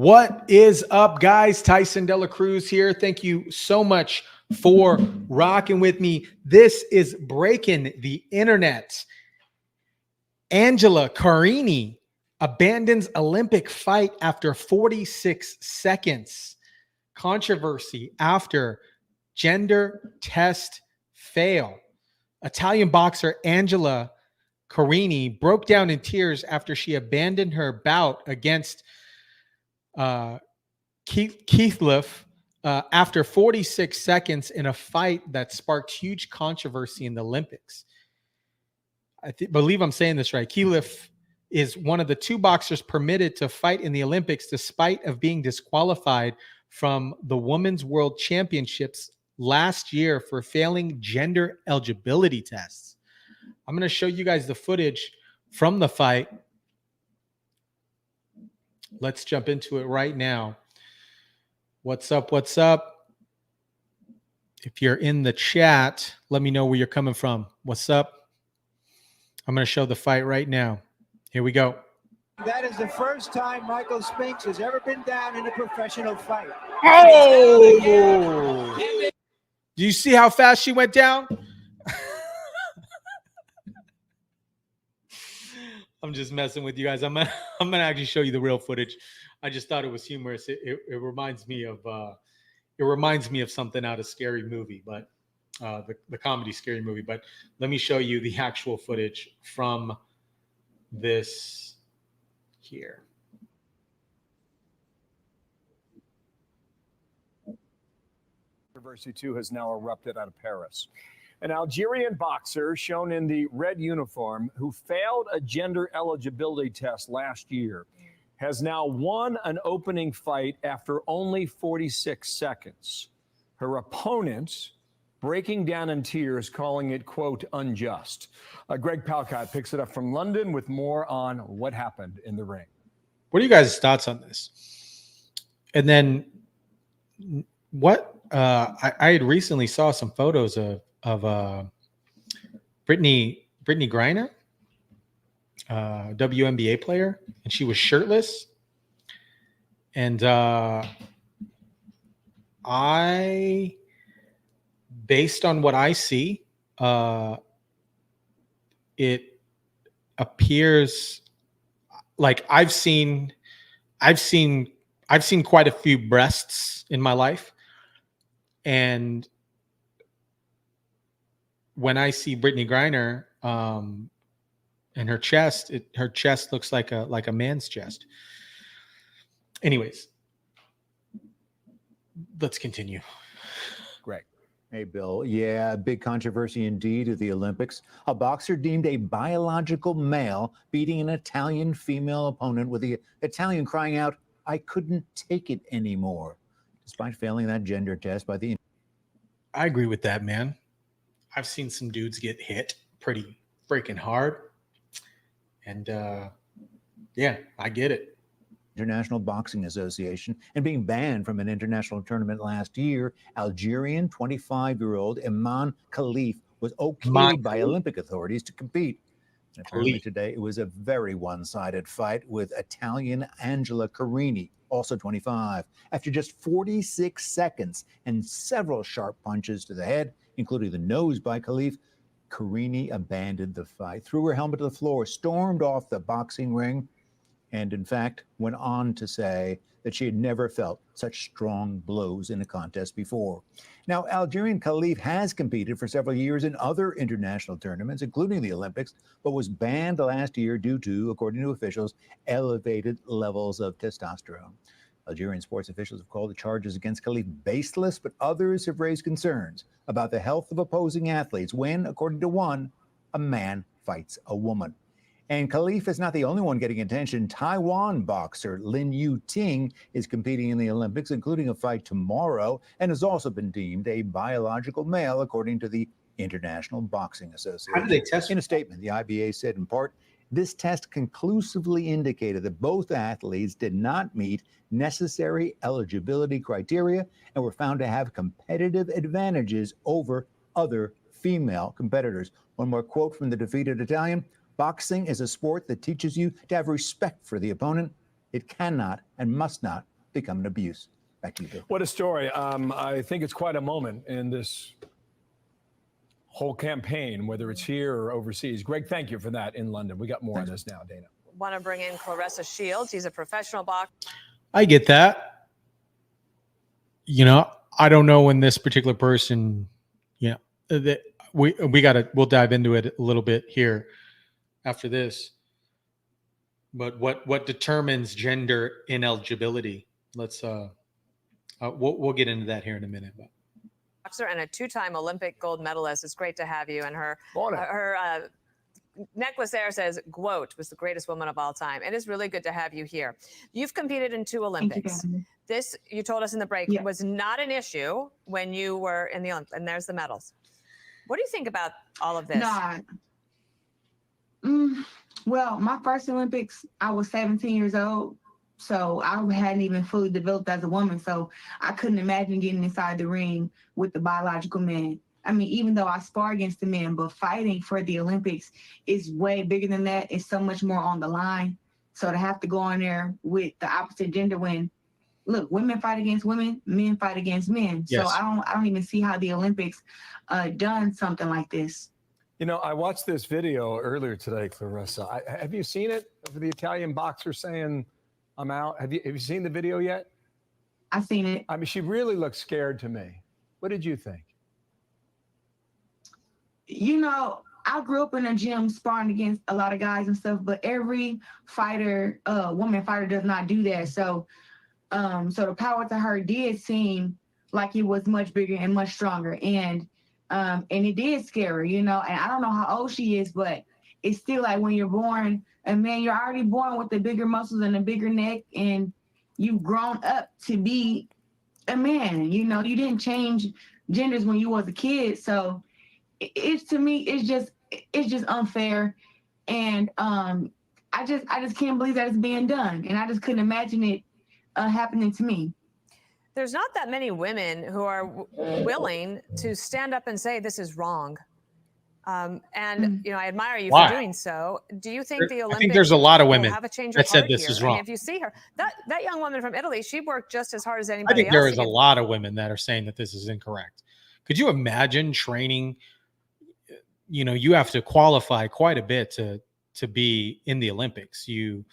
What is up, guys? Tyson Dela Cruz here. Thank you so much for rocking with me. This is breaking the internet. Angela Carini abandons Olympic fight after 46 seconds. Controversy after gender test fail. Italian boxer Angela Carini broke down in tears after she abandoned her bout against Khelif after 46 seconds in a fight that sparked huge controversy in the Olympics. I believe I'm saying this right. Khelif is one of the two boxers permitted to fight in the Olympics despite of being disqualified from the Women's World Championships last year for failing gender eligibility tests. I'm going to show you guys the footage from the fight. Let's jump into it right now. What's up? What's up? If you're in the chat, let me know where you're coming from. What's up? I'm going to show the fight right now. Here we go. That is the first time Michael Spinks has ever been down in a professional fight. Oh! Do you see how fast she went down? I'm just messing with you guys. I'm gonna actually show you the real footage. I just thought it was humorous. It reminds me of something out of Scary Movie, but the comedy Scary Movie. But let me show you the actual footage from this here. Controversy 2 has now erupted out of Paris. An Algerian boxer shown in the red uniform who failed a gender eligibility test last year has now won an opening fight after only 46 seconds. Her opponent breaking down in tears, calling it, quote, unjust. Greg Palcott picks it up from London with more on what happened in the ring. What are you guys' thoughts on this? And then what I had recently saw some photos of Brittany Griner, WNBA player, and she was shirtless. And based on what I see, it appears like I've seen quite a few breasts in my life, and when I see Brittany Griner and her chest, her chest looks like a man's chest. Anyways, let's continue. Greg. Hey, Bill. Yeah, big controversy indeed at the Olympics. A boxer deemed a biological male beating an Italian female opponent, with the Italian crying out, "I couldn't take it anymore," despite failing that gender test by the... I agree with that, man. I've seen some dudes get hit pretty freaking hard. And yeah, I get it. International Boxing Association, and being banned from an international tournament last year, Algerian 25-year-old Imane Khelif was okayed by Olympic authorities to compete. And apparently today it was a very one-sided fight with Italian Angela Carini, also 25. After just 46 seconds and several sharp punches to the head, including the nose by Khelif, Carini abandoned the fight, threw her helmet to the floor, stormed off the boxing ring, and in fact went on to say that she had never felt such strong blows in a contest before. Now, Algerian Khelif has competed for several years in other international tournaments, including the Olympics, but was banned last year due to, according to officials, elevated levels of testosterone. Algerian sports officials have called the charges against Khelif baseless, but others have raised concerns about the health of opposing athletes when, according to one, a man fights a woman. And Khelif is not the only one getting attention. Taiwan boxer Lin Yu-ting is competing in the Olympics, including a fight tomorrow, and has also been deemed a biological male, according to the International Boxing Association. How do they test? In a statement, the IBA said, in part, this test conclusively indicated that both athletes did not meet necessary eligibility criteria and were found to have competitive advantages over other female competitors. One more quote from the defeated Italian: "Boxing is a sport that teaches you to have respect for the opponent. It cannot and must not become an abuse. Back to you, Bill. What a story. I think it's quite a moment in this whole campaign, whether it's here or overseas. Greg, thank you for that in London. We got more on this now, Dana. Want to bring in Claressa Shields. He's a professional boxer. I get that. You know, I don't know when this particular person, we'll dive into it a little bit here after this. But what determines gender ineligibility? Let's we'll get into that here in a minute. Boxer and a two-time Olympic gold medalist. It's great to have you. And her necklace there says "Quote" was the greatest woman of all time. It is really good to have you here. You've competed in 2 Olympics. This, you told us in the break, was not an issue when you were in the Olympics. And there's the medals. What do you think about all of this? Well, my first Olympics, I was 17 years old. So I hadn't even fully developed as a woman. So I couldn't imagine getting inside the ring with the biological men. I mean, even though I spar against the men, but fighting for the Olympics is way bigger than that. It's so much more on the line. So to have to go in there with the opposite gender when, look, women fight against women, men fight against men. Yes. So I don't even see how the Olympics done something like this. You know, I watched this video earlier today, Claressa. Have you seen it? The Italian boxer saying, "I'm out." Have you seen the video yet? I've seen it. I mean, she really looked scared to me. What did you think? You know, I grew up in a gym sparring against a lot of guys and stuff, but every fighter, woman fighter does not do that. So the power to her did seem like it was much bigger and much stronger. And it did scare her, you know, and I don't know how old she is, but it's still like when you're born, and man, you're already born with the bigger muscles and a bigger neck, and you've grown up to be a man. You know, you didn't change genders when you was a kid. So it's, to me, it's just unfair. And I just can't believe that it's being done. And I just couldn't imagine it happening to me. There's not that many women who are willing to stand up and say this is wrong. And you know, I admire you for doing so. Do you think the Olympics? I think there's a lot of women have a change that of said heart this here? is wrong. I mean, if you see her, that young woman from Italy, she worked just as hard as anybody I think else. there is a lot of women that are saying that this is incorrect. Could you imagine training? You know, you have to qualify quite a bit to be in the Olympics. You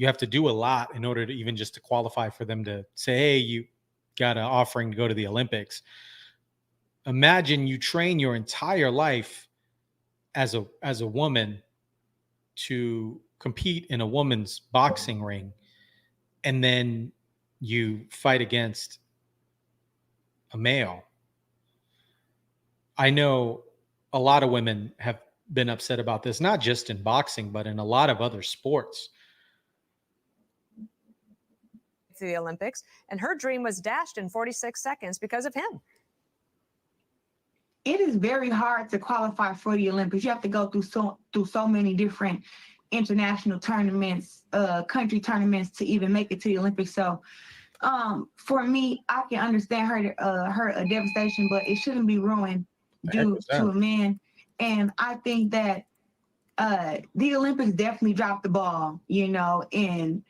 have to do a lot in order to even just to qualify for them to say, hey, you got an offering to go to the Olympics. Imagine you train your entire life as a woman to compete in a woman's boxing ring, and then you fight against a male. I know a lot of women have been upset about this, not just in boxing, but in a lot of other sports. To the Olympics, and her dream was dashed in 46 seconds because of him. It is very hard to qualify for the Olympics. You have to go through so many different international tournaments, country tournaments to even make it to the Olympics. So for me, I can understand her devastation, but it shouldn't be ruined due to a man. And I think that the Olympics definitely dropped the ball, you know. And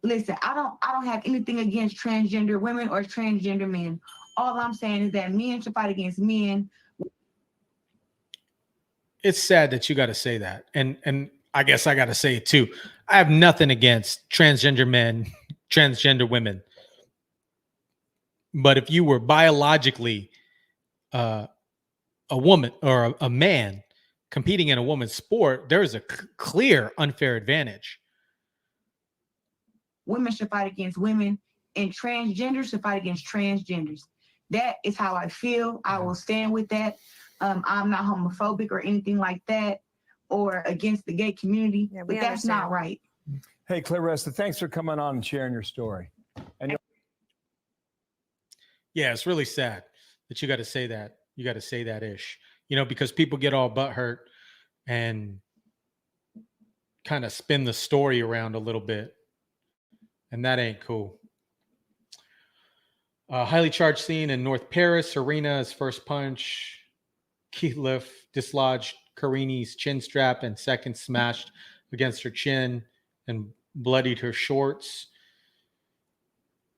listen, I don't have anything against transgender women or transgender men. All I'm saying is that men should fight against men. It's sad that you got to say that. And I guess I got to say it too. I have nothing against transgender men, transgender women. But if you were biologically a woman or a man competing in a woman's sport, there is a clear unfair advantage. Women should fight against women, and transgenders should fight against transgenders. That is how I feel. I will stand with that. I'm not homophobic or anything like that, or against the gay community, but that's not right. Hey, Claressa, thanks for coming on and sharing your story. And yeah, it's really sad that you got to say that. You got to say that ish, you know, because people get all butthurt and kind of spin the story around a little bit. And that ain't cool. Highly charged scene in North Paris. Serena's first punch. Khelif dislodged Carini's chin strap and second smashed against her chin and bloodied her shorts.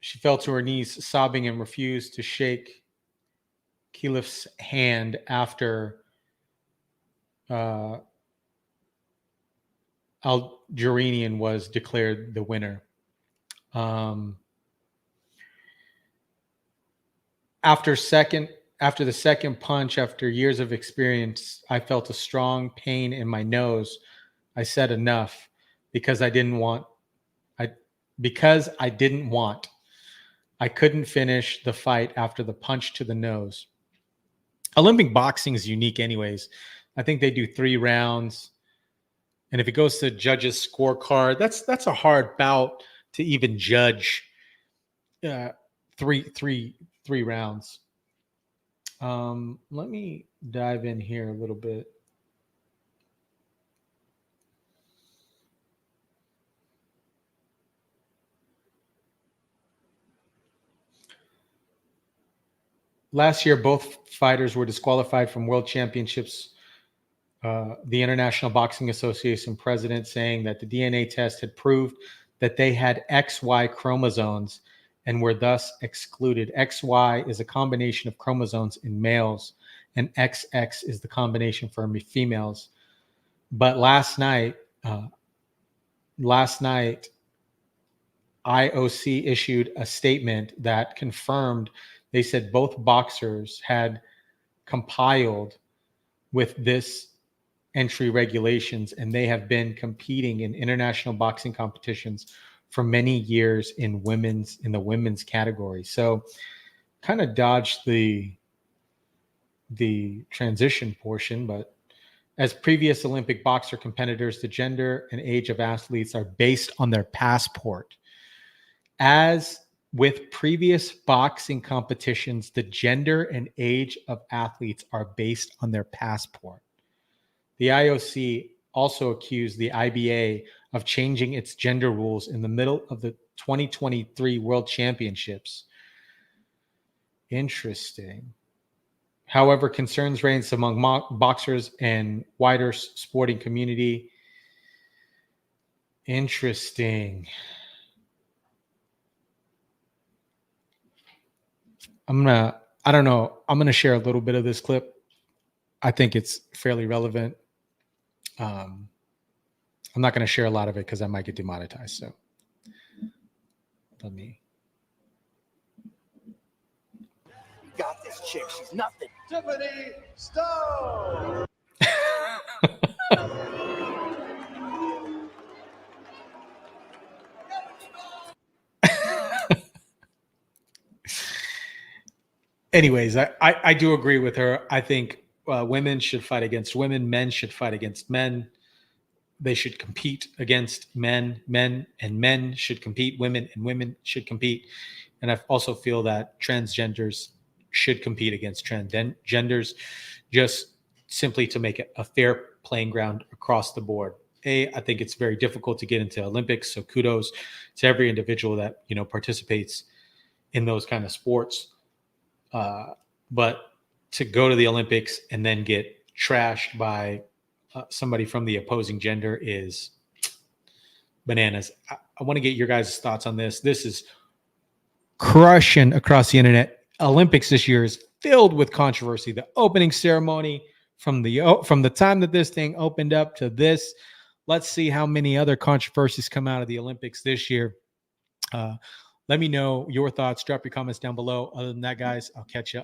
She fell to her knees, sobbing, and refused to shake Khelif's hand after Algerian was declared the winner. After the second punch, after years of experience, I felt a strong pain in my nose. I said enough because I didn't want. I couldn't finish the fight after the punch to the nose. Olympic boxing is unique anyways. I think they do 3 rounds. And if it goes to judges' scorecard, that's a hard bout to even judge 3 rounds. Let me dive in here a little bit. Last year, both fighters were disqualified from world championships. The International Boxing Association president saying that the DNA test had proved that they had XY chromosomes and were thus excluded. XY is a combination of chromosomes in males, and XX is the combination for females. But last night, IOC issued a statement that confirmed. They said both boxers had compiled with this entry regulations, and they have been competing in international boxing competitions for many years in the women's category. So kind of dodged the transition portion, but as previous Olympic boxer competitors, the gender and age of athletes are based on their passport. As with previous boxing competitions, the gender and age of athletes are based on their passport. The IOC also accused the IBA of changing its gender rules in the middle of the 2023 World Championships. Interesting. However, concerns raised among boxers and wider sporting community. Interesting. I'm going to share a little bit of this clip. I think it's fairly relevant. I'm not going to share a lot of it because I might get demonetized. So let me. Got this chick. She's nothing. Tiffany Stone. Anyways, I do agree with her. I think women should fight against women. Men should fight against men. They should compete against men. Men should compete. Women and women should compete. And I also feel that transgenders should compete against transgenders, just simply to make it a fair playing ground across the board. I think it's very difficult to get into Olympics. So kudos to every individual that participates in those kind of sports. But to go to the Olympics and then get trashed by somebody from the opposing gender is bananas. I want to get your guys' thoughts on this. This is crushing across the internet. Olympics this year is filled with controversy. The opening ceremony, from the time that this thing opened up to this, let's see how many other controversies come out of the Olympics this year. Let me know your thoughts. Drop your comments down below. Other than that, guys, I'll catch you